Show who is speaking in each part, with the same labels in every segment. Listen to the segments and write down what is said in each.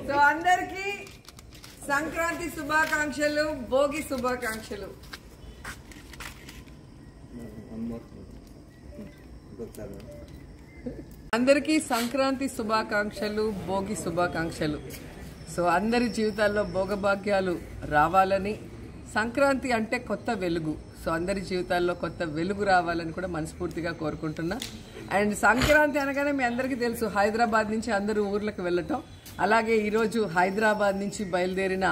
Speaker 1: So అందరికి సంక్రాంతి శుభాకాంక్షలు, భోగి శుభాకాంక్షలు. అందరికీ సంక్రాంతి శుభాకాంక్షలు, భోగి శుభాకాంక్షలు. సో అందరి జీవితాల్లో భోగభాగ్యాలు రావాలని, సంక్రాంతి అంటే కొత్త వెలుగు, సో అందరి జీవితాల్లో కొత్త వెలుగు రావాలని కూడా మనస్ఫూర్తిగా కోరుకుంటున్నా. అండ్ సంక్రాంతి అనగానే మీ అందరికీ తెలుసు, హైదరాబాద్ నుంచి అందరూ ఊర్లకు వెళ్ళటం. అలాగే ఈరోజు హైదరాబాద్ నుంచి బయలుదేరిన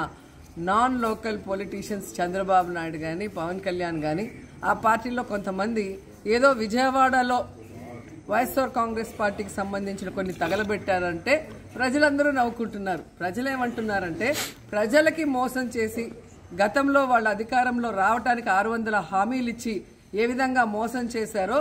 Speaker 1: non local politicians Chandrababu Naidu కానీ, పవన్ కళ్యాణ్ కానీ, ఆ పార్టీలో కొంతమంది ఏదో విజయవాడలో వైఎస్ఆర్ కాంగ్రెస్ పార్టీకి సంబంధించిన కొన్ని తగలబెట్టారంటే ప్రజలందరూ నవ్వుకుంటున్నారు. ప్రజలేమంటున్నారంటే, ప్రజలకి మోసం చేసి గతంలో వాళ్ళ అధికారంలో రావడానికి 600 హామీలు ఇచ్చి ఏ విధంగా మోసం చేశారో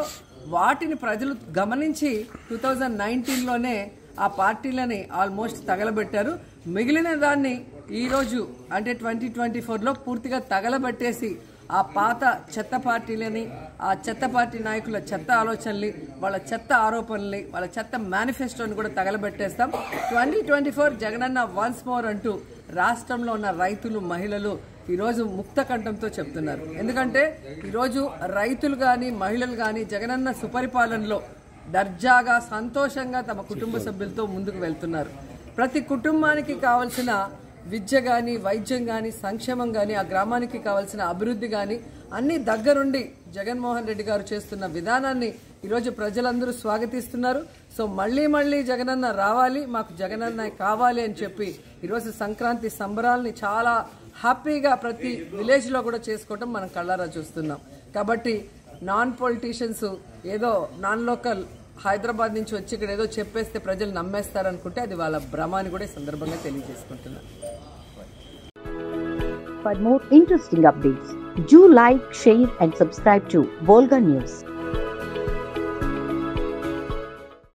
Speaker 1: వాటిని ప్రజలు గమనించి 2019లోనే ఆ పార్టీలని ఆల్మోస్ట్ తగలబెట్టారు. మిగిలిన దాన్ని ఈరోజు అంటే 2024లో పూర్తిగా తగలబెట్టేసి ఆ పాత చెత్త పార్టీలని, ఆ చెత్త పార్టీ నాయకుల చెత్త ఆలోచనల్ని, వాళ్ళ చెత్త ఆరోపణల్ని, వాళ్ళ చెత్త మేనిఫెస్టోని కూడా తగలబెట్టేస్తాం. 2024 జగనన్న వన్స్ మోర్ అంటూ రాష్ట్రంలో ఉన్న రైతులు, మహిళలు ఈరోజు ముక్త కంఠంతో చెప్తున్నారు. ఎందుకంటే ఈరోజు రైతులు కానీ, మహిళలు కానీ జగనన్న సుపరిపాలనలో దర్జాగా, సంతోషంగా తమ కుటుంబ సభ్యులతో ముందుకు వెళ్తున్నారు. ప్రతి కుటుంబానికి కావాల్సిన విద్య కానీ, వైద్యం కానీ, సంక్షేమం కానీ, ఆ గ్రామానికి కావాల్సిన అభివృద్ధి కానీ అన్ని దగ్గరుండి జగన్మోహన్ రెడ్డి గారు చేస్తున్న విధానాన్ని ఈరోజు ప్రజలందరూ స్వాగతిస్తున్నారు. సో మళ్ళీ జగనన్న రావాలి, మాకు జగనన్న కావాలి అని చెప్పి ఈరోజు సంక్రాంతి సంబరాల్ని చాలా హ్యాపీగా ప్రతి విలేజ్లో కూడా చేసుకోవటం మనం కళ్ళారా చూస్తున్నాం. కాబట్టి నాన్ పొలిటీషియన్స్ ఏదో నాన్ లోకల్ హైదరాబాద్ నుంచి వచ్చి ఇక్కడ ఏదో చెప్పేస్తే ప్రజలు నమ్మేస్తారనుకుంటే అది వాళ్ళ భ్రమ అని కూడా ఈ సందర్భంగా తెలియజేసుకుంటున్నాను.
Speaker 2: For more interesting updates, do like, share and subscribe to Volga News.